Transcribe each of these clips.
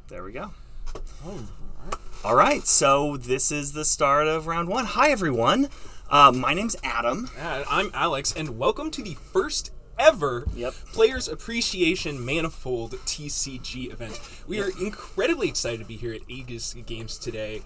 There we go. All right, so this is the start of round one. Hi, everyone. My name's Adam. I'm Alex, and welcome to the first ever Players Appreciation Manifold TCG event. We are incredibly excited to be here at Aegis Games today.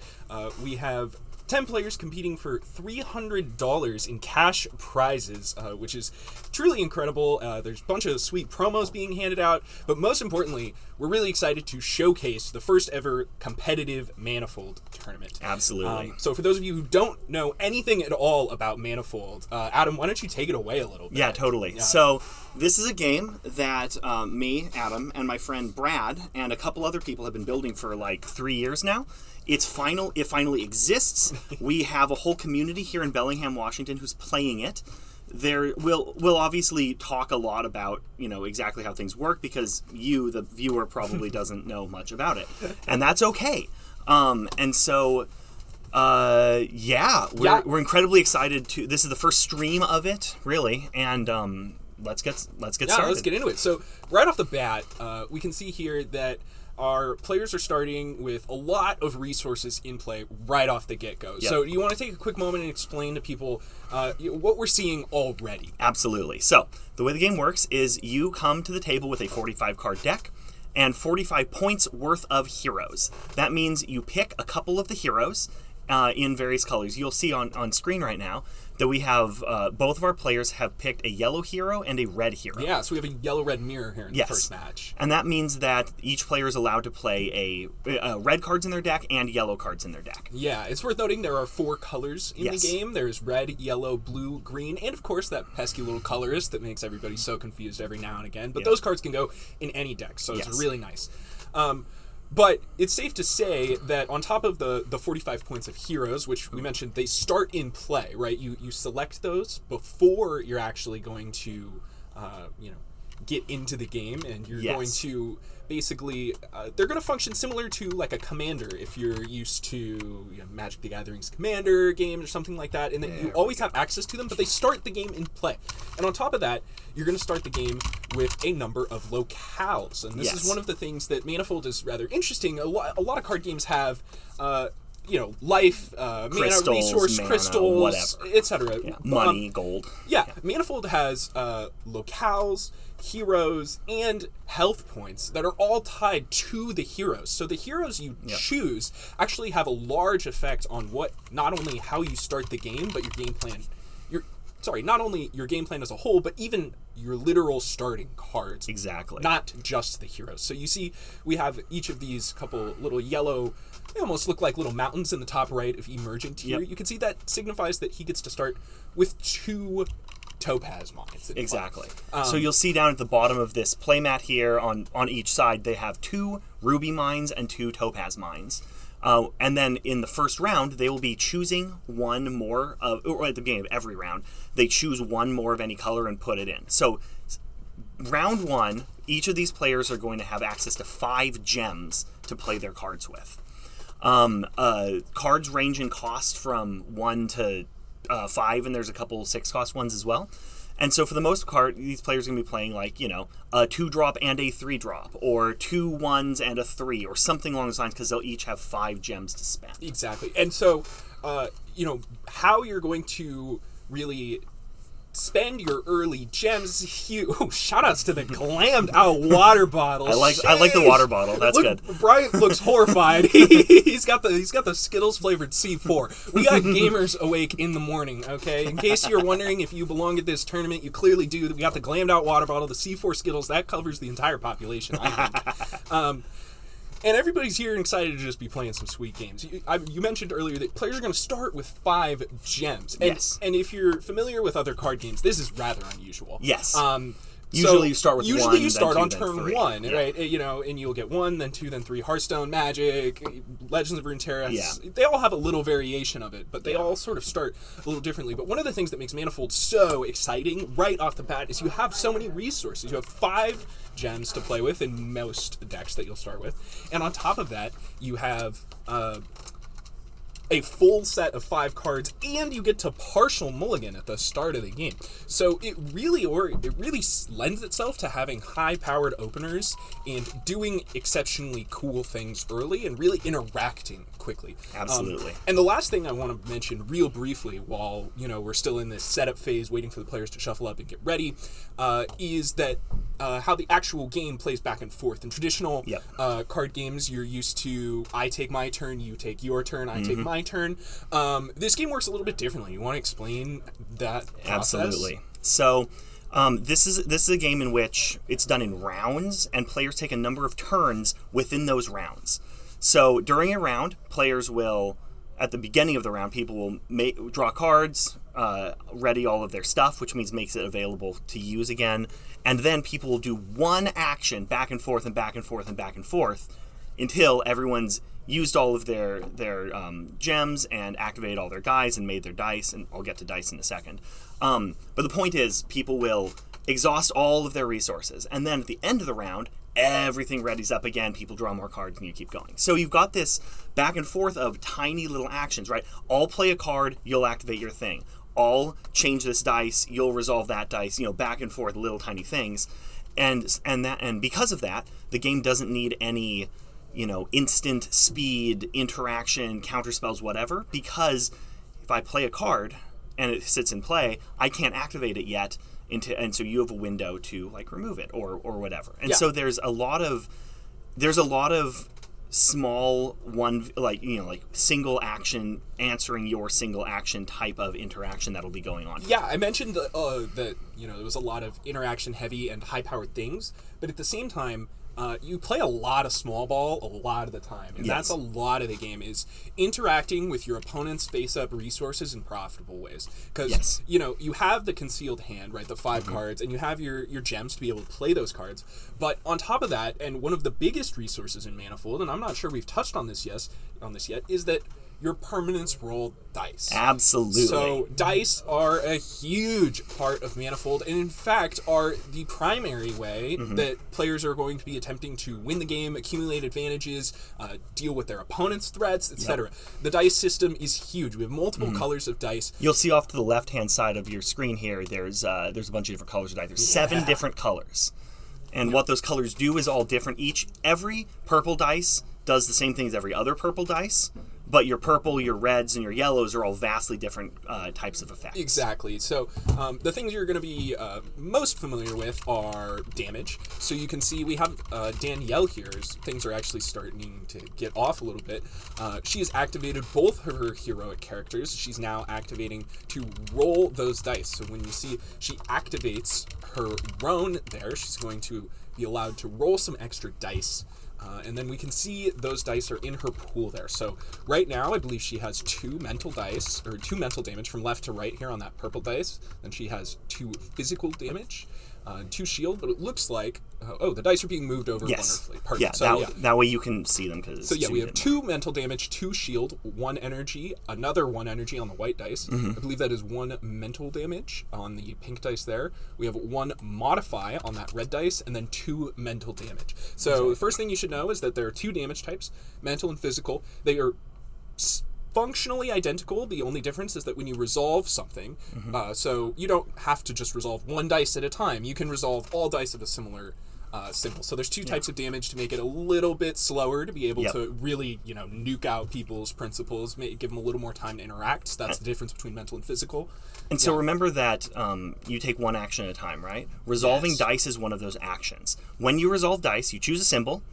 We have 10 players competing for $300 in cash prizes, which is truly incredible. There's a bunch of sweet promos being handed out, but most importantly, we're really excited to showcase the first ever competitive Manifold tournament. Absolutely. So for those of you who don't know anything at all about Manifold, Adam, why don't you take it away a little bit? Yeah, totally. So this is a game that me, Adam, and my friend Brad, and a couple other people have been building for like 3 years now. It finally exists. We have a whole community here in Bellingham, Washington, who's playing it. We'll obviously talk a lot about, exactly how things work, because you, the viewer, probably doesn't know much about it. And that's okay. We're incredibly excited to. This is the first stream of it, really, and let's get started. Let's get into it. So right off the bat, we can see here that our players are starting with a lot of resources in play right off the get-go. Yep. So you want to take a quick moment and explain to people what we're seeing already? Absolutely. So the way the game works is you come to the table with a 45-card deck and 45 points worth of heroes. That means you pick a couple of the heroes in various colors. You'll see on screen right now that we have both of our players have picked a yellow hero and a red hero. Yeah, so we have a yellow-red mirror here in the first match. And that means that each player is allowed to play a red cards in their deck and yellow cards in their deck. Yeah, it's worth noting there are 4 colors in the game. There's red, yellow, blue, green, and of course that pesky little colorist that makes everybody so confused every now and again. But those cards can go in any deck, so it's really nice. But it's safe to say that on top of the 45 points of heroes, which we mentioned, they start in play, right? You select those before you're actually going to, get into the game, and you're going to basically, they're going to function similar to like a commander if you're used to Magic the Gathering's commander games or something like that, and then you always have access to them, but they start the game in play. And on top of that, you're going to start the game with a number of locales, and this is one of the things that Manifold is rather interesting. A lot of card games have life, crystals, mana, resource, mana, crystals, etc. Money, gold. Manifold has locales, heroes, and health points that are all tied to the heroes. So the heroes you choose actually have a large effect on not only how you start the game, but your game plan. Not only your game plan as a whole, but even your literal starting cards. Exactly. Not just the heroes. So you see, we have each of these couple little yellow, they almost look like little mountains in the top right of emerging tier. You can see that signifies that he gets to start with 2 topaz mines. Exactly. So you'll see down at the bottom of this playmat here on each side, they have 2 ruby mines and 2 topaz mines. And then in the first round, they will be choosing one more or at the beginning of every round, they choose one more of any color and put it in. So round 1, each of these players are going to have access to 5 gems to play their cards with. Cards range in cost from 1 to 5, and there's a couple 6-cost ones as well. And so for the most part, these players are going to be playing like, a 2-drop and a 3-drop, or 2 1s and a 3, or something along those lines, because they'll each have 5 gems to spend. Exactly. And so, how you're going to really spend your early gems. Shout outs to the glammed out water bottle. I like the water bottle. That's good. Bryant looks horrified. He's got the Skittles flavored C4. We got gamers awake in the morning, okay? In case you're wondering if you belong at this tournament, you clearly do. We got the glammed out water bottle, the C4 Skittles, that covers the entire population, I think. And everybody's here and excited to just be playing some sweet games. You mentioned earlier that players are going to start with 5 gems. And, and if you're familiar with other card games, this is rather unusual. Yes. Usually you start with 1, Usually you start then on 2, turn then 3. 1, right? And you'll get 1, then 2, then 3. Hearthstone, Magic, Legends of Runeterra. They all have a little variation of it, but they all sort of start a little differently. But one of the things that makes Manifold so exciting right off the bat is you have so many resources. You have 5 gems to play with in most decks that you'll start with. And on top of that, you have a full set of 5 cards, and you get to partial mulligan at the start of the game. So it really lends itself to having high-powered openers and doing exceptionally cool things early and really interacting quickly. Absolutely. And the last thing I want to mention real briefly while, we're still in this setup phase waiting for the players to shuffle up and get ready, is that how the actual game plays back and forth. In traditional card games, you're used to I take my turn, you take your turn, I take my turn. This game works a little bit differently. You want to explain that process? Absolutely. So this is a game in which it's done in rounds, and players take a number of turns within those rounds. So during a round, players will, at the beginning of the round, people will draw cards, ready all of their stuff, which means makes it available to use again. And then people will do one action back and forth and back and forth and back and forth until everyone's used all of their gems and activated all their guys and made their dice, and I'll get to dice in a second. But the point is, people will exhaust all of their resources, and then at the end of the round, everything readies up again, people draw more cards, and you keep going. So you've got this back and forth of tiny little actions, right? I'll play a card, you'll activate your thing. I'll change this dice, you'll resolve that dice, back and forth, little tiny things. And because of that, the game doesn't need any, instant speed, interaction, counterspells, whatever, because if I play a card and it sits in play, I can't activate it yet, and so you have a window to remove it or whatever. And so there's a lot of small single action answering your single action type of interaction that'll be going on. Yeah, I mentioned that there was a lot of interaction heavy and high powered things, but at the same time, you play a lot of small ball a lot of the time, and that's a lot of the game is interacting with your opponent's face-up resources in profitable ways. Because, you have the concealed hand, right, the 5 cards, and you have your gems to be able to play those cards. But on top of that, and one of the biggest resources in Manifold, and I'm not sure we've touched on this yet, is that your permanence roll dice. Absolutely. So dice are a huge part of Manifold, and in fact are the primary way that players are going to be attempting to win the game, accumulate advantages, deal with their opponent's threats, etc. The dice system is huge. We have multiple colors of dice. You'll see off to the left-hand side of your screen here, there's a bunch of different colors of dice. There's 7 different colors. And what those colors do is all different. Every purple dice does the same thing as every other purple dice, but your purple, your reds, and your yellows are all vastly different types of effects. Exactly. So the things you're going to be most familiar with are damage. So you can see we have Danielle here. Things are actually starting to get off a little bit. She has activated both of her heroic characters. She's now activating to roll those dice. So when you see she activates her Roan there, she's going to be allowed to roll some extra dice. And then we can see those dice are in her pool there. So right now, I believe she has 2 mental dice, or 2 mental damage from left to right here on that purple dice. Then she has 2 physical damage, 2 shield, but it looks like, the dice are being moved over wonderfully. Perfect. Yeah, so, that way you can see them. We have 2 mental damage, 2 shield, 1 energy, another 1 energy on the white dice. I believe that is 1 mental damage on the pink dice there. We have 1 modify on that red dice, and then 2 mental damage. So the first thing you should know is that there are 2 damage types, mental and physical. They are functionally identical. The only difference is that when you resolve something, so you don't have to just resolve 1 dice at a time. You can resolve all dice of a similar symbol. So there's 2 types of damage to make it a little bit slower to be able to really, nuke out people's principles, give them a little more time to interact. So that's the difference between mental and physical. And so remember that you take 1 action at a time, right? Resolving dice is one of those actions. When you resolve dice, you choose a symbol,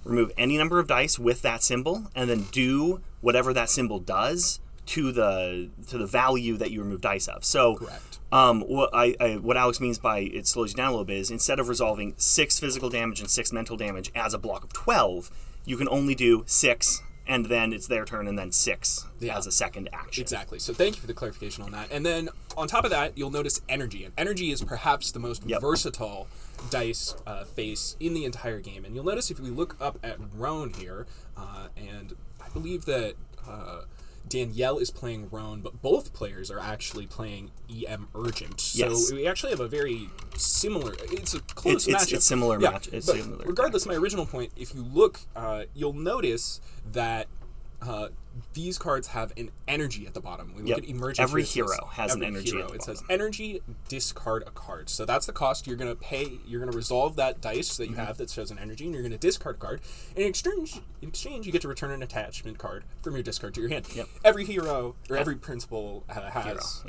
remove any number of dice with that symbol, and then do whatever that symbol does to the value that you remove dice of. So, correct. What Alex means by it slows you down a little bit is instead of resolving 6 physical damage and 6 mental damage as a block of 12, you can only do 6, and then it's their turn, and then 6 as a second action. Exactly. So thank you for the clarification on that. And then on top of that, you'll notice energy. And energy is perhaps the most versatile dice face in the entire game. And you'll notice if we look up at Roan here, and I believe that Danielle is playing Roan, but both players are actually playing EM Urgent. So we actually have a very similar, it's a close matchup. It's similar match. It's but similar. Regardless, my original point, if you look, you'll notice that these cards have an energy at the bottom. We look at emergent. Every hero has an energy at the bottom. It says energy, discard a card. So that's the cost. You're going to pay. You're going to resolve that dice that you have that shows an energy, and you're going to discard a card. And in exchange, you get to return an attachment card from your discard to your hand. Every hero or every principal has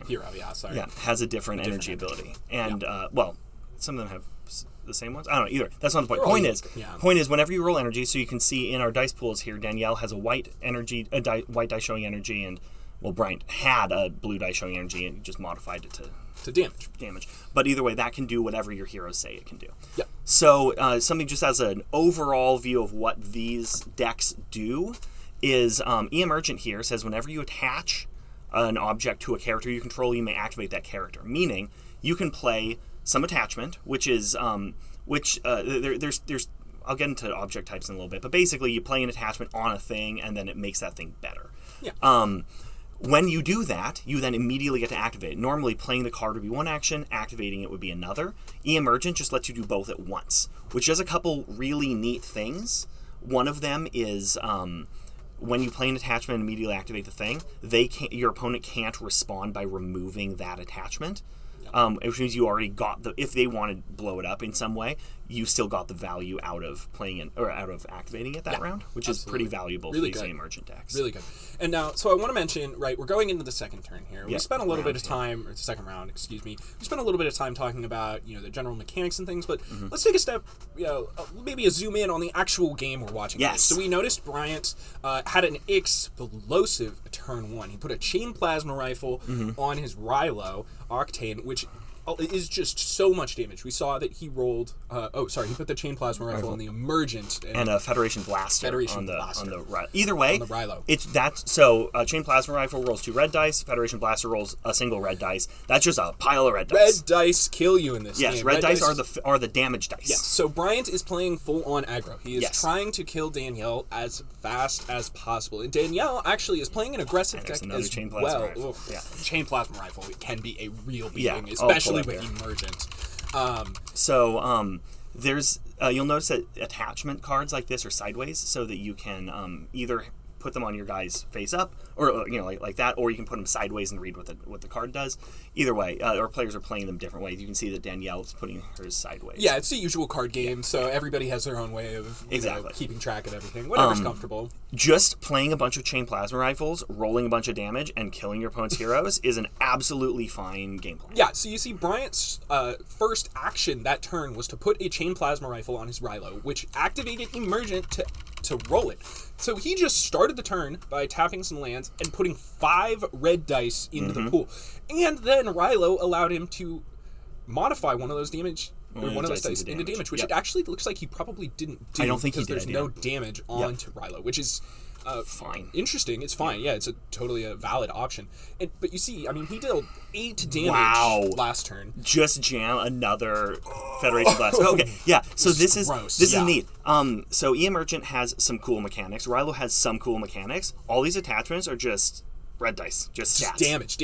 has a different energy ability, and well, some of them have the same ones. I don't know either. That's not the point. Point is, whenever you roll energy, so you can see in our dice pools here, Danielle has a white energy, white die showing energy, and Bryant had a blue die showing energy and just modified it to damage. But either way, that can do whatever your heroes say it can do. So something just as an overall view of what these decks do is E-Emergent here says whenever you attach an object to a character you control, you may activate that character. Meaning, you can play some attachment, which is there's I'll get into object types in a little bit, but basically you play an attachment on a thing and then it makes that thing better. When you do that, you then immediately get to activate it. Normally, playing the card would be one action, activating it would be another. E-Emergent just lets you do both at once, which does a couple really neat things. One of them is when you play an attachment and immediately activate the thing, your opponent can't respond by removing that attachment. Which means you already got if they want to blow it up in some way, you still got the value out of playing it or out of activating it that round, which is pretty valuable for these emergent decks. Really good. And now, so I want to mention, right, we're going into the second turn here. We spent a little bit of time, or the second round, excuse me. We spent a little bit of time talking about, the general mechanics and things, but let's take a step, maybe a zoom in on the actual game we're watching. Yes. So we noticed Bryant had an explosive turn 1. He put a chain plasma rifle on his Rilo Octane, which is just so much damage. We saw that he rolled. He put the chain plasma rifle on the emergent and a Federation Blaster. On the either way, on the Rilo. It's that. So chain plasma rifle rolls 2 red dice. Federation Blaster rolls a single red dice. That's just a pile of red dice. Red dice kill you in this game. Yes, red dice are the damage dice. Yes. So Bryant is playing full on aggro. He is trying to kill Danielle as fast as possible, and Danielle actually is playing an aggressive deck as chain plasma well. Rifle. Chain plasma rifle can be a real beating, especially with emergent. There's you'll notice that attachment cards like this are sideways, so that you can either put them on your guy's face up, or like that, or you can put them sideways and read what the card does. Either way, our players are playing them different ways. You can see that Danielle is putting hers sideways. Yeah, it's the usual card game, so everybody has their own way of keeping track of everything. Whatever's comfortable. Just playing a bunch of chain plasma rifles, rolling a bunch of damage, and killing your opponent's heroes is an absolutely fine game plan. Yeah, so you see Bryant's first action that turn was to put a chain plasma rifle on his Rilo, which activated Emergent to roll it. So he just started the turn by tapping some lands and putting 5 red dice into the pool. And then Rilo allowed him to modify one of those damage, or one of those dice into damage, which it actually looks like he probably didn't do. I don't think he did. Because there's no damage onto Rilo, which is fine. Interesting. It's fine. Yeah, it's totally a valid option. But you see, I mean, he dealt 8 damage last turn. Just jam another Federation Blast. Okay, yeah. So this is neat. So E-Emergent has some cool mechanics. Rilo has some cool mechanics. All these attachments are just red dice, just stats. Damage.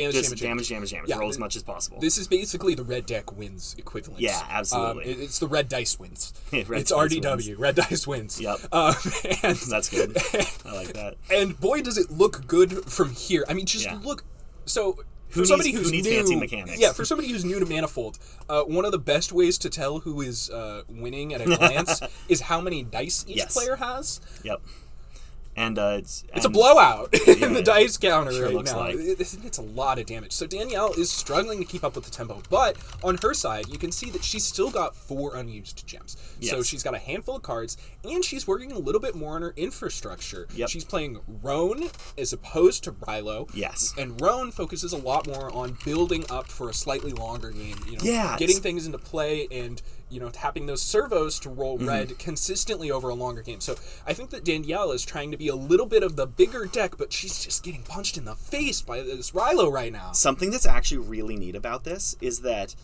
Yeah, roll as much as possible. This is basically the red deck wins equivalent. Yeah, absolutely. It's the red dice wins. It's RDW. Wins. Red dice wins. Yep. And that's good. I like that. And boy, does it look good from here. I mean, just look. So for somebody who's new, fancy mechanics? Yeah, for somebody who's new to Manifold, one of the best ways to tell who is winning at a glance is how many dice each player has. Yep. And it's a blowout in the dice counter right now. Like. It's a lot of damage. So Danielle is struggling to keep up with the tempo, but on her side, you can see that she's still got 4 unused gems. Yes. So she's got a handful of cards, and she's working a little bit more on her infrastructure. Yep. She's playing Roan as opposed to Rilo. Yes. And Roan focuses a lot more on building up for a slightly longer game. Getting things into play and tapping those servos to roll red consistently over a longer game. So I think that Danielle is trying to be a little bit of the bigger deck, but she's just getting punched in the face by this Rilo right now. Something that's actually really neat about this is that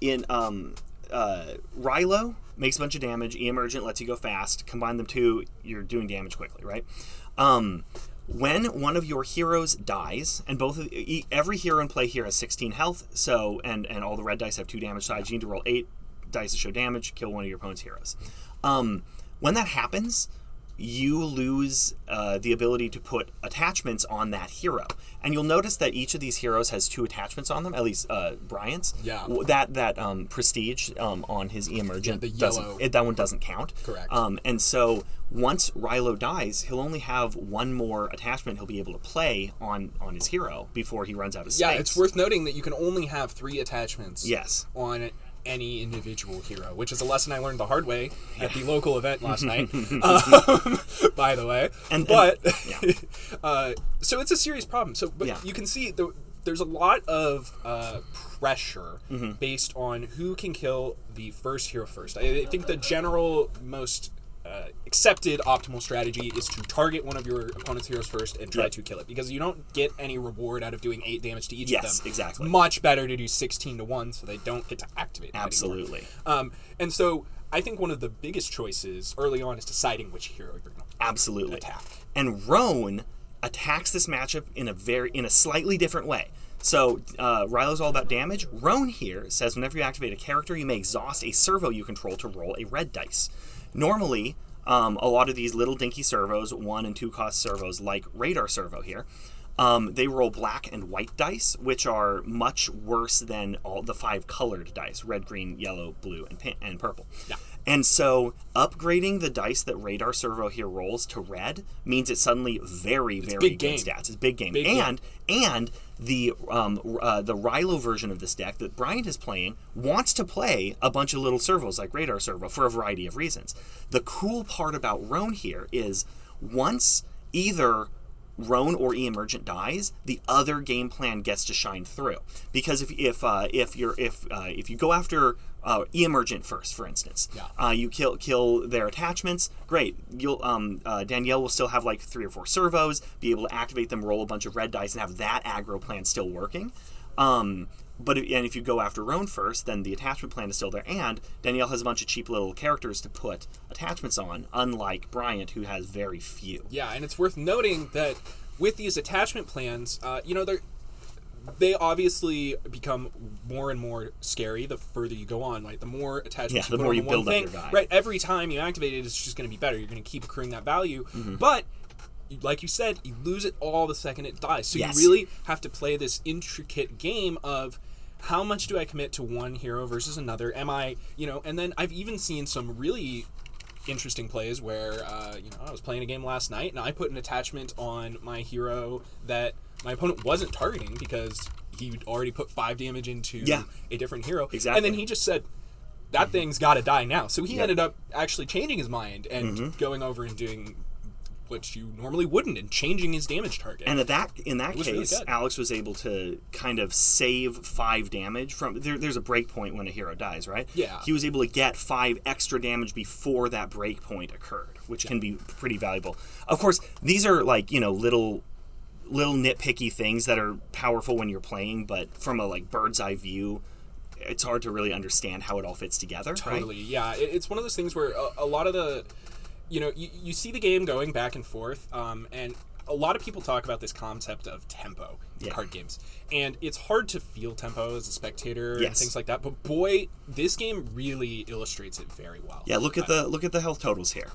in Rilo makes a bunch of damage, E-Emergent lets you go fast, combine them two, you're doing damage quickly, right? When one of your heroes dies, and every hero in play here has 16 health, so and all the red dice have 2 damage sides, you need to roll 8 dice to show damage, kill one of your opponent's heroes. When that happens, you lose the ability to put attachments on that hero. And you'll notice that each of these heroes has 2 attachments on them, at least Bryant's. Yeah. That Prestige on his E-Emergent, the yellow. that one doesn't count. Correct. And so once Rilo dies, he'll only have 1 more attachment he'll be able to play on his hero before he runs out of space. Yeah, it's worth noting that you can only have 3 attachments Yes. on any individual hero, which is a lesson I learned the hard way at the local event last night, by the way. So it's a serious problem. So, but you can see there's a lot of pressure based on who can kill the first hero first. I think the general most accepted optimal strategy is to target one of your opponent's heroes first and try to kill it, because you don't get any reward out of doing 8 damage to each of them. Yes, exactly. Much better to do 16 to 1 so they don't get to activate them Absolutely. anymore. And so I think one of the biggest choices early on is deciding which hero you're going to attack. And Roan attacks this matchup in a slightly different way. So Rilo's all about damage. Roan here says whenever you activate a character, you may exhaust a servo you control to roll a red dice. Normally, a lot of these little dinky servos, 1 and 2 cost servos, like Radar Servo here, they roll black and white dice, which are much worse than all the 5 colored dice: red, green, yellow, blue, and purple. Yeah. And so upgrading the dice that Radar Servo here rolls to red means it's suddenly very good stats. It's a big game. And the Rilo version of this deck that Bryant is playing wants to play a bunch of little servos like Radar Servo for a variety of reasons. The cool part about Roan here is once either Roan or E-Emergent dies, the other game plan gets to shine through. Because if you go after E-Emergent first, for instance, you kill their attachments, great. You'll Danielle will still have like 3 or 4 servos, be able to activate them, roll a bunch of red dice, and have that aggro plan still working. But if you go after Roan first, then the attachment plan is still there, and Danielle has a bunch of cheap little characters to put attachments on, unlike Bryant, who has very few. Yeah, and it's worth noting that with these attachment plans, they obviously become more and more scary the further you go on. Right, the more attachments you put on one thing, right? Every time you activate it, it's just going to be better. You're going to keep accruing that value, but like you said, you lose it all the second it dies. So you really have to play this intricate game of how much do I commit to one hero versus another? Am I, and then I've even seen some really interesting plays where, I was playing a game last night and I put an attachment on my hero that my opponent wasn't targeting because he'd already put 5 damage into a different hero. Exactly. And then he just said, that thing's got to die now. So he ended up actually changing his mind and going over and doing which you normally wouldn't, and changing his damage target. And in that case, really Alex was able to kind of save 5 damage from... There's a break point when a hero dies, right? Yeah. He was able to get 5 extra damage before that break point occurred, which can be pretty valuable. Of course, these are like, little nitpicky things that are powerful when you're playing, but from a bird's eye view, it's hard to really understand how it all fits together. Totally, right? Yeah. It's one of those things where a lot of the... you see the game going back and forth, and a lot of people talk about this concept of tempo in card games. And it's hard to feel tempo as a spectator and things like that. But boy, this game really illustrates it very well. Yeah, look at the health totals here.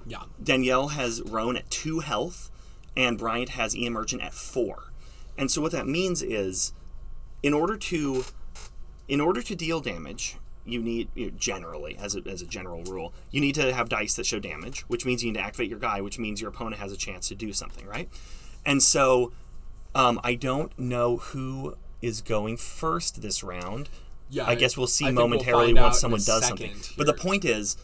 Yeah. Danielle has Roan at 2 health, and Bryant has E-Emergent at 4. And so what that means is, in order to deal damage, you need, generally, as a general rule, you need to have dice that show damage, which means you need to activate your guy, which means your opponent has a chance to do something, right? And so I don't know who is going first this round. Yeah, I guess we'll see momentarily once someone does something. But the point is,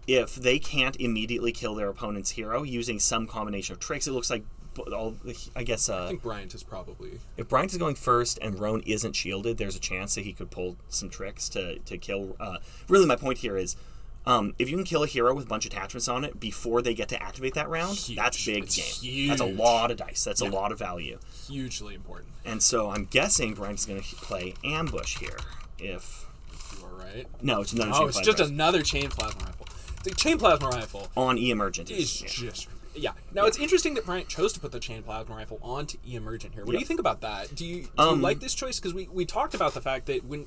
if they can't immediately kill their opponent's hero using some combination of tricks, it looks like I think Bryant is probably... If Bryant is going first and Roan isn't shielded, there's a chance that he could pull some tricks to kill... really, my point here is, if you can kill a hero with a bunch of attachments on it before they get to activate that round, that's big game. Huge. That's a lot of dice. That's a lot of value. Hugely important. And so I'm guessing Bryant's going to play Ambush here. If you are right. No, it's another chain plasma rifle. Another chain plasma rifle. The chain plasma rifle... On E-Emergent. Is just... Yeah. Now, it's interesting that Bryant chose to put the chain plasma rifle onto E-Emergent here. What do you think about that? Do you like this choice? Because we talked about the fact that when...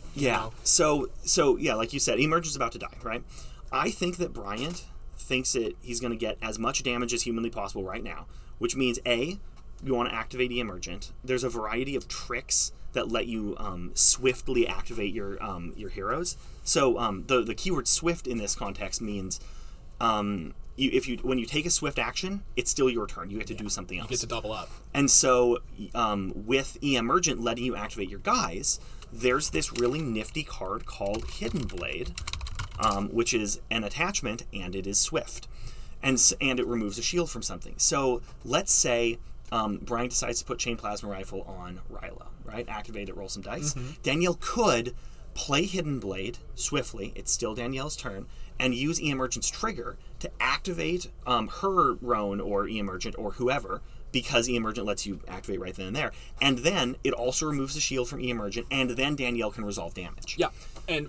So, like you said, E-Emergent's about to die, right? I think that Bryant thinks he's going to get as much damage as humanly possible right now, which means A, you want to activate Emergent. There's a variety of tricks that let you swiftly activate your heroes. So the keyword swift in this context means when you take a swift action, it's still your turn. You get to do something else. You get to double up. And so with Emergent letting you activate your guys, there's this really nifty card called Hidden Blade, which is an attachment, and it is swift. And it removes a shield from something. So let's say Bryant decides to put Chain Plasma Rifle on Ryla, right? Activate it, roll some dice. Danielle could play Hidden Blade swiftly. It's still Danielle's turn. And use Emergent's trigger to activate her Roan or Emergent or whoever, because Emergent lets you activate right then and there. And then it also removes the shield from Emergent, and then Danielle can resolve damage. Yeah, and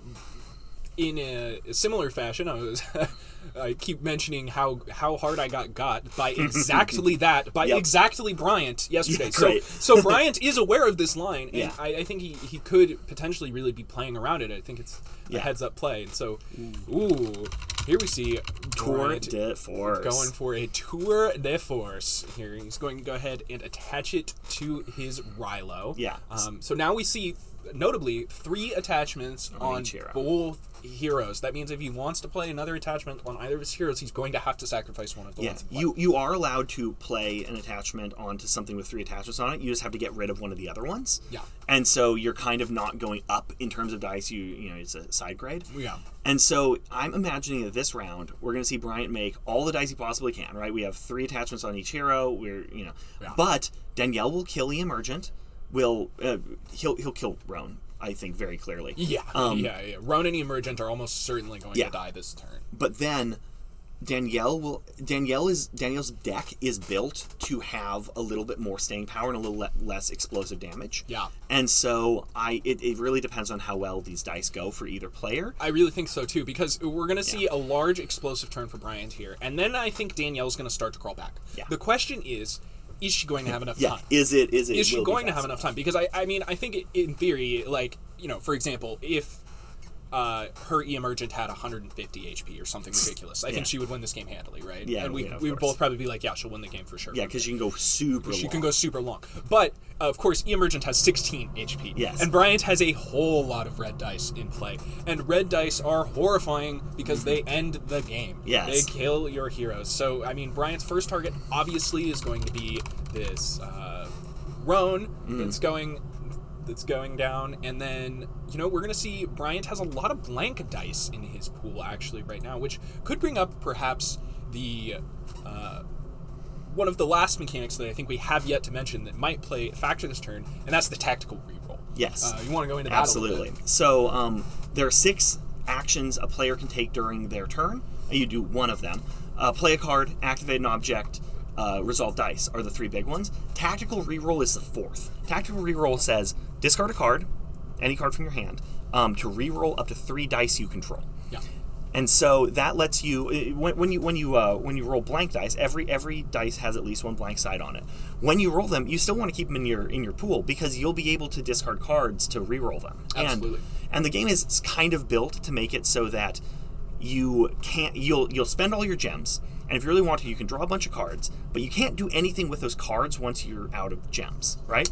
in a similar fashion, I keep mentioning how hard I got by exactly that, by exactly Bryant yesterday. Yeah, so Bryant is aware of this line, and I think he could potentially really be playing around it. I think it's a heads-up play. And so, here we see Tour de Force. Going for a Tour de Force. Here, he's going to go ahead and attach it to his Rilo. Yeah. So now we see, notably, 3 attachments on both heroes. That means if he wants to play another attachment on either of his heroes, he's going to have to sacrifice one of the ones. You are allowed to play an attachment onto something with 3 attachments on it. You just have to get rid of one of the other ones. Yeah. And so you're kind of not going up in terms of dice. You know, it's a side grade. Yeah. And so I'm imagining that this round we're going to see Bryant make all the dice he possibly can. Right? We have 3 attachments on each hero. But Danielle will kill the Emergent. He'll kill Roan, I think, very clearly. Yeah. Roan and Emergent are almost certainly going to die this turn. But then Danielle's deck is built to have a little bit more staying power and a little less explosive damage. Yeah. And so it really depends on how well these dice go for either player. I really think so too, because we're going to see a large explosive turn for Bryant here, and then I think Danielle's going to start to crawl back. Yeah. The question is she going to have enough time? Is she going to have enough time? Because I mean, I think in theory, like, for example, if her Emergent had 150 HP or something ridiculous, I think she would win this game handily, right? Yeah, and we would both probably be like, she'll win the game for sure. Yeah, because she can go super long. She can go super long. But, of course, Emergent has 16 HP. Yes. And Bryant has a whole lot of red dice in play. And red dice are horrifying because they end the game. Yes. They kill your heroes. So, I mean, Bryant's first target obviously is going to be this Roan that's going down, and then we're going to see Bryant has a lot of blank dice in his pool actually right now, which could bring up perhaps the one of the last mechanics that I think we have yet to mention that might factor this turn, and that's the tactical reroll. Yes. You want to go into that absolutely. A little bit? So there are 6 actions a player can take during their turn. You do one of them. Play a card, activate an object, resolve dice are the 3 big ones. Tactical reroll is the 4th. Tactical reroll says discard a card, any card from your hand, to reroll up to 3 dice you control. Yeah. And so that lets you when you roll blank dice, every dice has at least one blank side on it. When you roll them, you still want to keep them in your pool because you'll be able to discard cards to reroll them. Absolutely. And the game is kind of built to make it so that you'll spend all your gems. And if you really want to, you can draw a bunch of cards, but you can't do anything with those cards once you're out of gems, right?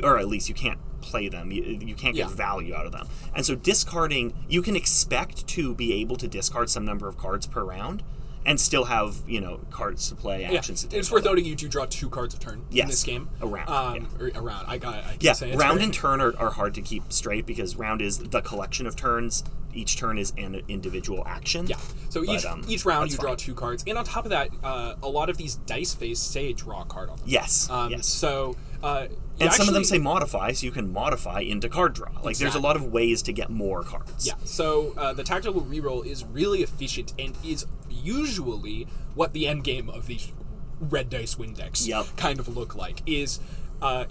Or at least you can't play them. You can't get value out of them. And so discarding, you can expect to be able to discard some number of cards per round and still have, cards to play, actions to take. It's worth noting you do draw 2 cards a turn in this game. A round. A round. I keep saying it's round and turn are hard to keep straight because round is the collection of turns. Each turn is an individual action. Yeah. So each round you draw 2 cards. And on top of that, a lot of these dice face say draw a card on them. Yes. So... and some of them say modify, so you can modify into card draw. Like, there's a lot of ways to get more cards. Yeah, so the tactical reroll is really efficient and is usually what the end game of these red dice win decks kind of look like. Is, I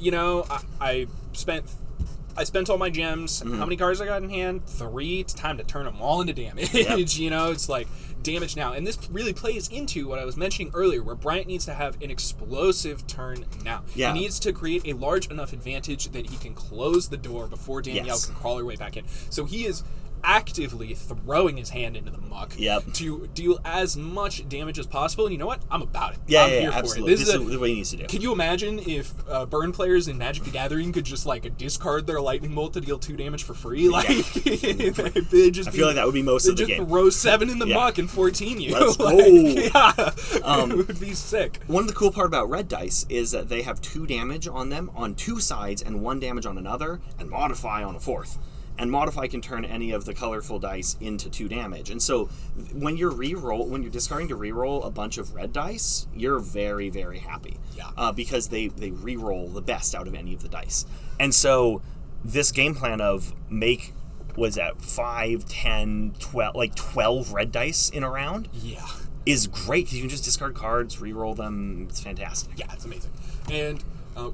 spent all my gems. How many cards I got in hand? 3. It's time to turn them all into damage. It's like damage now. And this really plays into what I was mentioning earlier, where Bryant needs to have an explosive turn now. Yeah. He needs to create a large enough advantage that he can close the door before Danielle can crawl her way back in. So he is actively throwing his hand into the muck to deal as much damage as possible. And you know what? I'm about it. I'm here absolutely. For it. This is the way he needs to do. Can you imagine if burn players in Magic the Gathering could just like discard their lightning bolt to deal 2 damage for free? Like, I feel like that would be most of the game. Just throw 7 in the muck and 14 you. Let's go. It would be sick. One of the cool part about red dice is that they have 2 damage on them on 2 sides and 1 damage on another, and modify on a 4th. And modify can turn any of the colorful dice into 2 damage. And so when you're discarding to reroll a bunch of red dice, you're very, very happy. Because they reroll the best out of any of the dice. And so this game plan of make, was that 5, 10, 12, like 12 red dice in a round? Is great because you can just discard cards, reroll them. It's fantastic. Yeah, it's amazing. And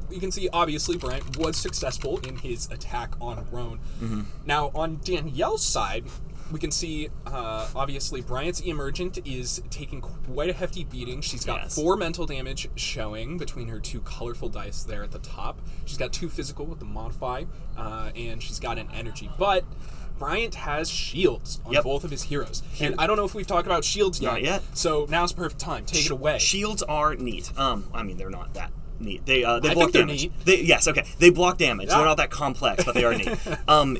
you can see, obviously, Bryant was successful in his attack on Roan. Now, on Danielle's side, we can see, obviously, Bryant's Emergent is taking quite a hefty beating. She's got 4 mental damage showing between her 2 colorful dice there at the top. She's got 2 physical with the Modify, and she's got an energy. But Bryant has shields on both of his heroes. And I don't know if we've talked about shields yet. Not yet. So now's the perfect time. Take it away. Shields are neat. I mean, they're not that neat. They I block think they're damage. neat. They block damage. They're not that complex, but they are neat.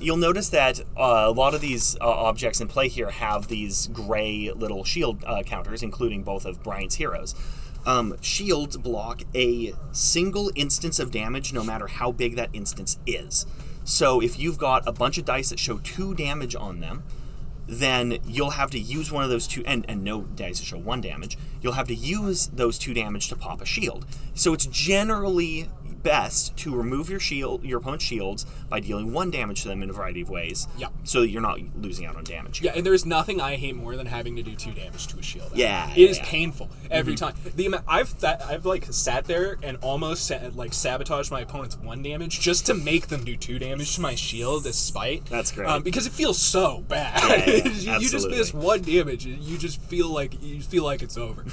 You'll notice that a lot of these objects in play here have these gray little shield counters, including both of Bryant's heroes. Shields block a single instance of damage, no matter how big that instance is. So if you've got a bunch of dice that show 2 damage on them, then you'll have to use one of those 2, and no dice that show 1 damage, you'll have to use those 2 damage to pop a shield. So it's generally best to remove your opponent's shields by dealing 1 damage to them in a variety of ways. So that you're not losing out on damage. And there's nothing I hate more than having to do 2 damage to a shield. It is painful every time. The amount I've like sat there and almost sabotaged my opponent's 1 damage just to make them do 2 damage to my shield as spite. That's great. Because it feels so bad. You just miss 1 damage and you just feel like it's over.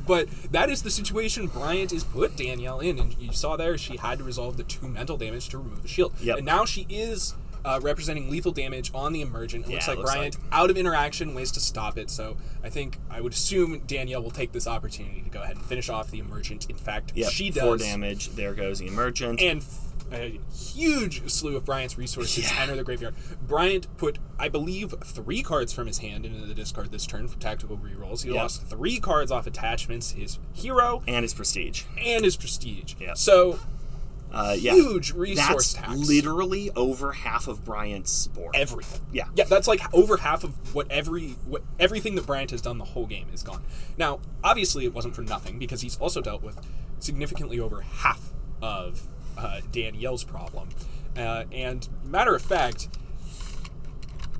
But that is the situation Bryant is put Danielle in, and you saw there she had to resolve the 2 mental damage to remove the shield. And now she is representing lethal damage on the Emergent. It looks like Bryant out of interaction, ways to stop it. So I would assume Danielle will take this opportunity to go ahead and finish off the Emergent. In fact, she does. 4 damage. There goes the Emergent. And a huge slew of Bryant's resources enter the graveyard. Bryant put, I believe, 3 cards from his hand into the discard this turn from tactical rerolls. He lost 3 cards off attachments, his hero, and his prestige. So huge resource tax. That's literally over half of Bryant's board. Everything. Yeah, that's like over half of everything that Bryant has done the whole game is gone. Now, obviously, it wasn't for nothing because he's also dealt with significantly over half of Danielle's problem. And matter of fact,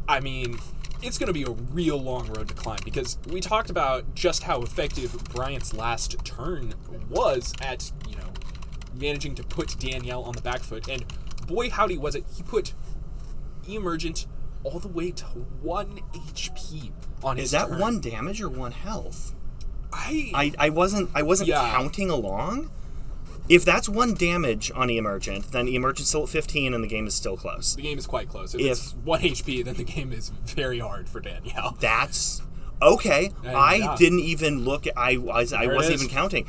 I mean, it's going to be a real long road to climb because we talked about just how effective Bryant's last turn was at, managing to put Danielle on the back foot. And boy, howdy was it. He put Emergent all the way to 1 HP on his turn. Is that 1 damage or 1 health? I wasn't counting along. If that's 1 damage on Emergent, then Emergent's still at 15 and the game is still close. The game is quite close. If it's 1 HP, then the game is very hard for Danielle. That's okay. I didn't even look. I wasn't even counting.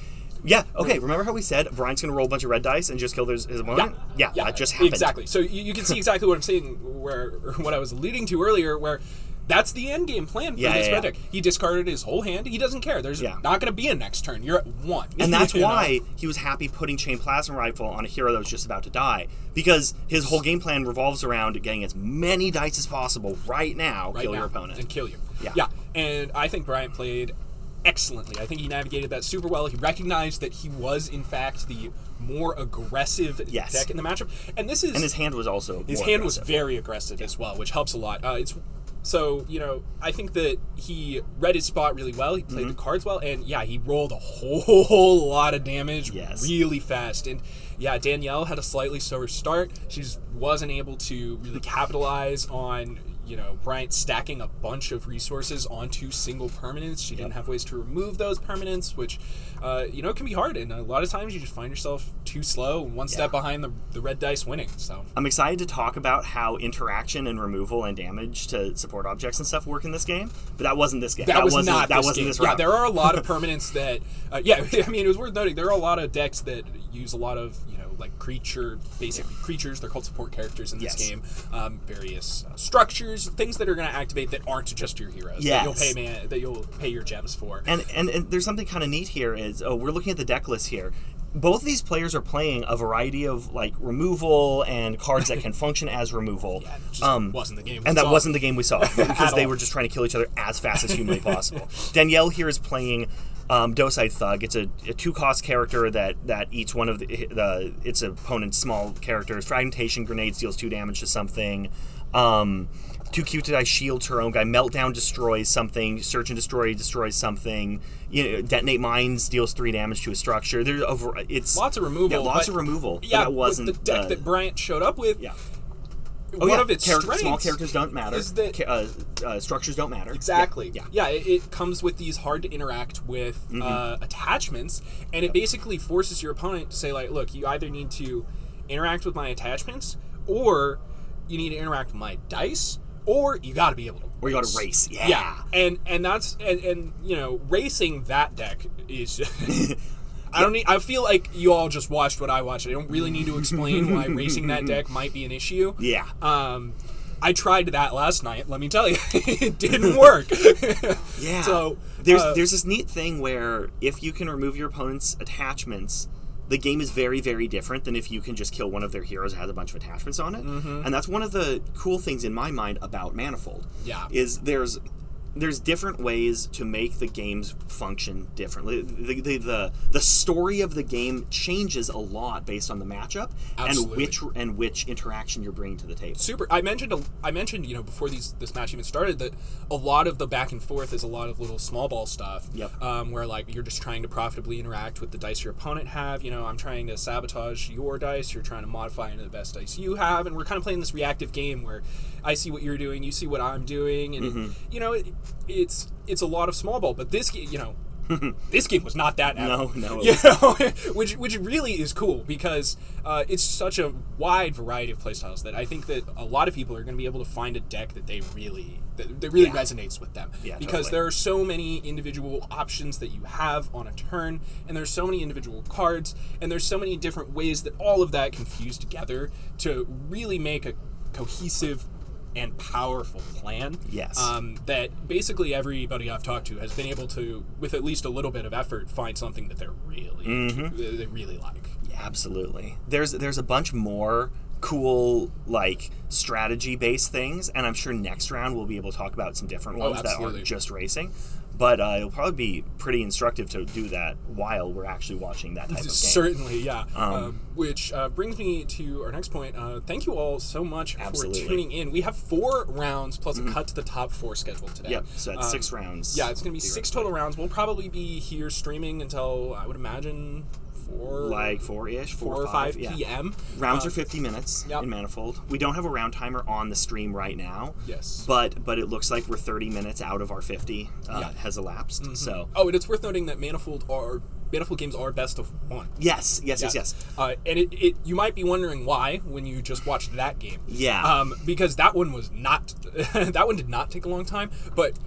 Yeah, okay. Remember how we said Brian's going to roll a bunch of red dice and just kill his opponent? Yeah, that just happened. Exactly. So you can see exactly what I'm saying, what I was alluding to earlier, where that's the end game plan for this red deck. He discarded his whole hand. He doesn't care. There's not going to be a next turn. You're at 1. And that's why he was happy putting Chain Plasma Rifle on a hero that was just about to die. Because his whole game plan revolves around getting as many dice as possible right now, kill your opponent. And kill you. Yeah. And I think Bryant played excellently. I think he navigated that super well. He recognized that he was, in fact, the more aggressive deck in the matchup. And his hand was also was very aggressive as well, which helps a lot. So, I think that he read his spot really well. He played the cards well. And, he rolled a whole lot of damage really fast. And, Danielle had a slightly slower start. She just wasn't able to really capitalize on, Bryant stacking a bunch of resources onto single permanents. She didn't have ways to remove those permanents, which, can be hard. And a lot of times you just find yourself too slow, one step behind the red dice winning. So I'm excited to talk about how interaction and removal and damage to support objects and stuff work in this game, but that wasn't this game. That wasn't this round. Yeah, there are a lot of permanents that, it was worth noting, there are a lot of decks that use a lot of, basically creatures. They're called support characters in this game. Various structures, things that are going to activate that aren't just your heroes. Yes. That you'll pay your gems for. And there's something kind of neat here is, we're looking at the deck list here. Both of these players are playing a variety of removal and cards that can function as removal. Yeah, it just wasn't the game we and saw. That wasn't the game we saw because they were just trying to kill each other as fast as humanly possible. Danielle here is playing Docide Thug. It's a 2-cost character that eats one of its opponent's small characters. Fragmentation Grenades deals 2 damage to something. 2 cute to die shields her own guy. Meltdown destroys something. Search and Destroy destroys something. Detonate Mines deals 3 damage to a structure. It's lots of removal. Yeah, lots of removal. Yeah, that wasn't with the deck that Bryant showed up with. Yeah. One of its strengths, small characters don't matter. Is that structures don't matter. Exactly. Yeah. It comes with these hard to interact with attachments, and it basically forces your opponent to say, look, you either need to interact with my attachments, or you need to interact with my dice, or you got to be able to race. Or you got to race. Yeah. And that's racing that deck is. I feel like you all just watched what I watched. I don't really need to explain why racing that deck might be an issue. Yeah. I tried that last night. Let me tell you, it didn't work. Yeah. So there's this neat thing where if you can remove your opponent's attachments, the game is very, very different than if you can just kill one of their heroes that has a bunch of attachments on it. And that's one of the cool things in my mind about Manifold. Yeah. Is there's different ways to make the games function differently. The story of the game changes a lot based on the matchup. Absolutely. and which interaction you're bringing to the table. Super. I mentioned before this match even started that a lot of the back and forth is a lot of little small ball stuff. Yep. Where you're just trying to profitably interact with the dice your opponent have. I'm trying to sabotage your dice. You're trying to modify into the best dice you have, and we're kind of playing this reactive game where I see what you're doing, you see what I'm doing, and it's a lot of small ball, but this this game was not that. No, which really is cool because it's such a wide variety of playstyles that I think that a lot of people are going to be able to find a deck that they really resonates with them. Yeah, because totally. There are so many individual options that you have on a turn, and there's so many individual cards, and there's so many different ways that all of that can fuse together to really make a cohesive and powerful plan. Yes. That basically everybody I've talked to has been able to, with at least a little bit of effort, find something that they really like. Yeah, absolutely. There's a bunch more cool strategy based things, and I'm sure next round we'll be able to talk about some different ones that aren't just racing. But it'll probably be pretty instructive to do that while we're actually watching that type of game. Certainly, yeah. Which brings me to our next point. Thank you all so much for tuning in. We have 4 rounds plus a cut to the top 4 scheduled today. Yep, so that's 6 rounds. Yeah, it's going to be 6 total rounds. We'll probably be here streaming until, I would imagine, 4-ish, 4 or 5 p.m. Rounds are 50 minutes in Manifold. We don't have a round timer on the stream right now. Yes. But it looks like we're 30 minutes out of our 50 has elapsed. So. Oh, and it's worth noting that Manifold games are best of 1. Yes. And you might be wondering why when you just watched that game. Yeah. Because that one was not that one did not take a long time, but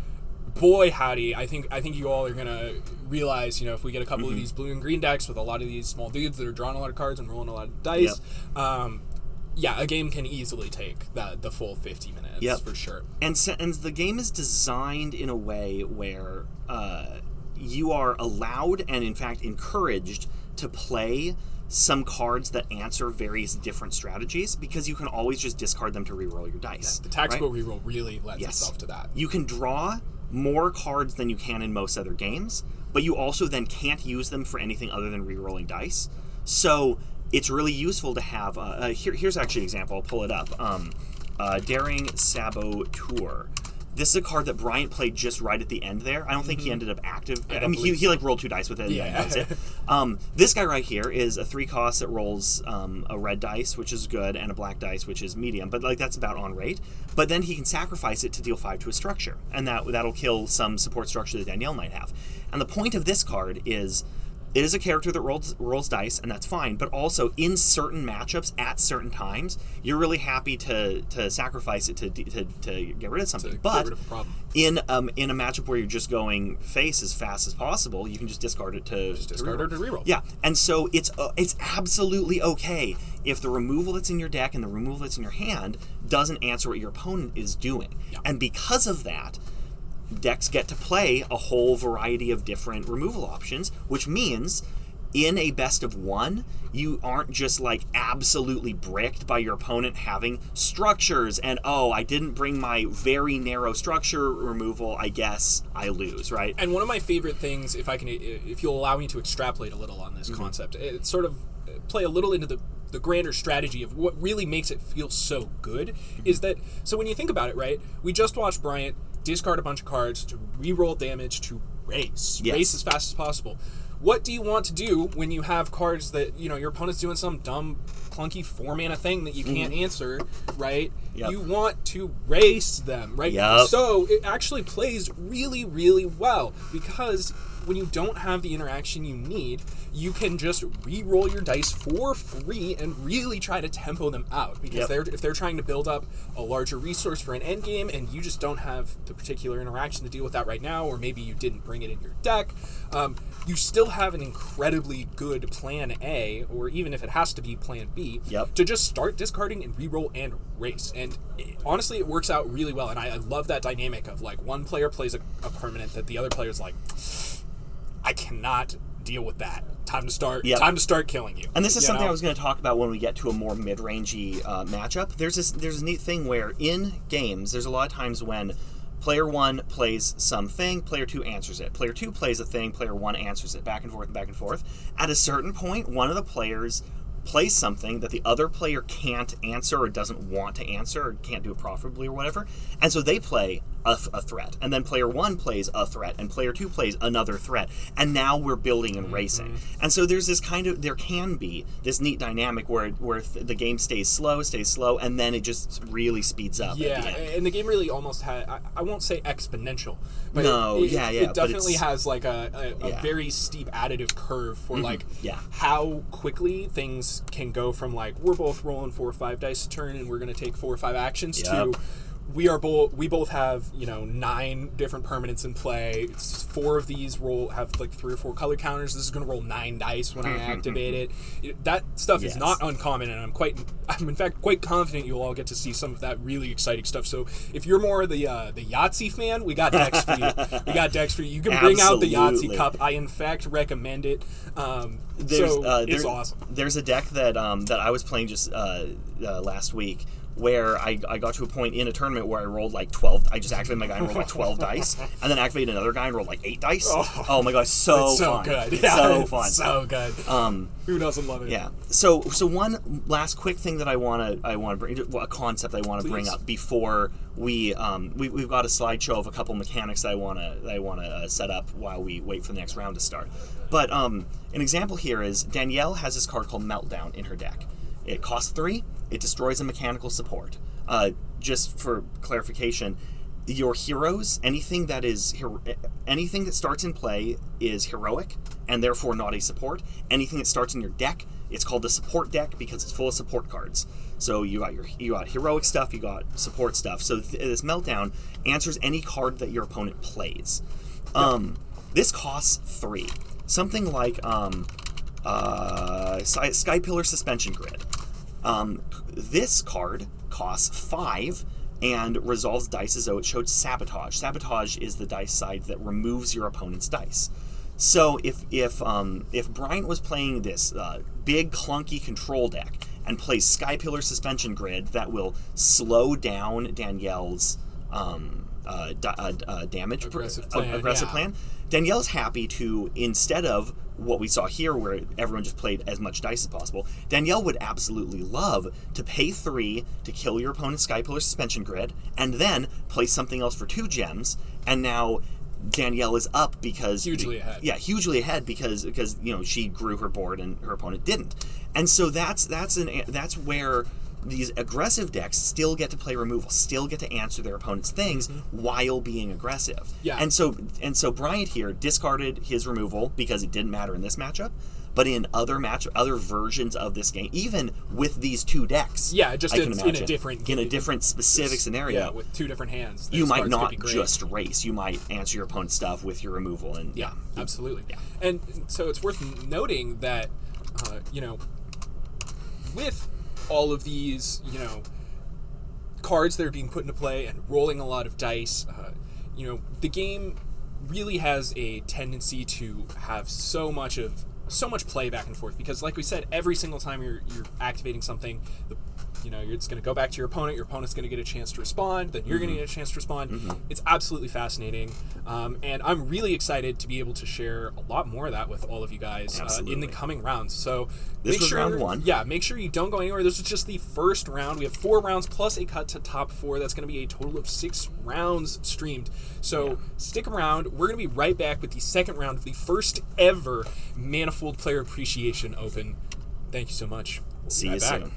boy howdy, I think you all are gonna realize, if we get a couple of these blue and green decks with a lot of these small dudes that are drawing a lot of cards and rolling a lot of dice, a game can easily take the full 50 minutes for sure. And the game is designed in a way where you are allowed and in fact encouraged to play some cards that answer various different strategies, because you can always just discard them to reroll your dice. Yeah, the tactical reroll really lends itself to that. You can draw more cards than you can in most other games, but you also then can't use them for anything other than rerolling dice. So it's really useful to have here's actually an example. I'll pull it up. Daring Saboteur. This is a card that Bryant played just right at the end there. I don't think he ended up active. Yeah, I mean, he like rolled 2 dice with it. Yeah. And that was it. This guy right here is a 3 cost that rolls a red dice, which is good, and a black dice, which is medium. But like that's about on rate. But then he can sacrifice it to deal 5 to a structure, and that'll kill some support structure that Danielle might have. And the point of this card is, it is a character that rolls dice, and that's fine, but also in certain matchups at certain times, you're really happy to sacrifice it to get rid of something. But get rid of a problem. In a matchup where you're just going face as fast as possible, you can just discard it to reroll. Yeah, and so it's absolutely okay if the removal that's in your deck and the removal that's in your hand doesn't answer what your opponent is doing. Yeah. And because of that, decks get to play a whole variety of different removal options, which means in a best of 1, you aren't just like absolutely bricked by your opponent having structures and, oh, I didn't bring my very narrow structure removal, I guess I lose, right? And one of my favorite things, if you'll allow me to extrapolate a little on this concept, it sort of play a little into the grander strategy of what really makes it feel so good, is that, so when you think about it, right, we just watched Bryant discard a bunch of cards to reroll damage to race as fast as possible. What do you want to do when you have cards that, your opponent's doing some dumb, clunky 4-mana thing that you can't answer, right? Yep. You want to race them, right? Yep. So it actually plays really, really well, because when you don't have the interaction you need, you can just re-roll your dice for free and really try to tempo them out. Because if they're trying to build up a larger resource for an end game and you just don't have the particular interaction to deal with that right now, or maybe you didn't bring it in your deck, you still have an incredibly good plan A, or even if it has to be plan B, to just start discarding and re-roll and race. And honestly, it works out really well. And I love that dynamic of like one player plays a permanent that the other player's like, I cannot deal with that. Time to start. Time to start killing you. And this is something I was going to talk about when we get to a more mid-rangey matchup. There's a neat thing where in games, there's a lot of times when player 1 plays something, player 2 answers it. Player 2 plays a thing, player 1 answers it, back and forth and back and forth. At a certain point, one of the players plays something that the other player can't answer or doesn't want to answer or can't do it profitably or whatever, and so they play a threat, and then player 1 plays a threat, and player 2 plays another threat, and now we're building and racing. And so there's this there can be this neat dynamic where the game stays slow, and then it just really speeds up. Yeah, at the end. and the game really almost had, I won't say exponential, but it definitely has like a very steep additive curve for how quickly things can go from like, we're both rolling 4 or 5 dice a turn and we're going to take 4 or 5 actions to we both have 9 different permanents in play. 4 of these have like 3 or 4 color counters. This is going to roll 9 dice when I activate it. That stuff is not uncommon, and I'm in fact quite confident you'll all get to see some of that really exciting stuff. So if you're more the Yahtzee fan, we got decks for you. You can bring out the Yahtzee cup. I in fact recommend it. It's awesome. There's a deck that I was playing just last week, where I got to a point in a tournament where I rolled like 12. I just activated my guy and rolled like 12 dice, and then activated another guy and rolled like 8 dice. Oh my gosh, so fun. Good. Yeah, so fun. So good. Who doesn't love it? Yeah. So one last quick thing that I want to bring, a concept I want to bring up before we've got a slideshow of a couple mechanics that I want to set up while we wait for the next round to start. But an example here is Danielle has this card called Meltdown in her deck. It costs 3. It destroys a mechanical support. Just for clarification, your heroes, anything that starts in play is heroic and therefore not a support. Anything that starts in your deck, it's called the support deck because it's full of support cards. So you got heroic stuff, you got support stuff. So this Meltdown answers any card that your opponent plays. This costs 3. Something like Sky Pillar Suspension Grid. This card costs 5 and resolves dice as though it showed Sabotage. Sabotage is the dice side that removes your opponent's dice. So if Bryant was playing this big clunky control deck and plays Sky Pillar Suspension Grid that will slow down Danielle's damage aggressive plan, Danielle's happy to, instead of what we saw here, where everyone just played as much dice as possible, Danielle would absolutely love to pay 3 to kill your opponent's Sky Pillar Suspension Grid, and then play something else for 2 gems, and now Danielle is up because hugely ahead. Yeah, hugely ahead because she grew her board and her opponent didn't, and so that's where these aggressive decks still get to play removal, still get to answer their opponent's things while being aggressive. Yeah. And so Bryant here discarded his removal because it didn't matter in this matchup, but in other versions of this game, even with these 2 decks, just in a different specific scenario, yeah, with 2 different hands, you might not just race. You might answer your opponent's stuff with your removal, and absolutely. Yeah. And so it's worth noting that with all of these, cards that are being put into play and rolling a lot of dice, the game really has a tendency to have so much play back and forth, because like we said, every single time you're activating something, it's going to go back to your opponent's going to get a chance to respond, then you're going to get a chance to respond. It's absolutely fascinating, and I'm really excited to be able to share a lot more of that with all of you guys in the coming rounds. So this was round 1. Yeah, make sure you don't go anywhere. This is just the first round. We have 4 rounds plus a cut to top 4. That's going to be a total of 6 rounds streamed. So stick around. We're going to be right back with the second round of the first ever Manifold Player Appreciation Open. Thank you so much. See you soon.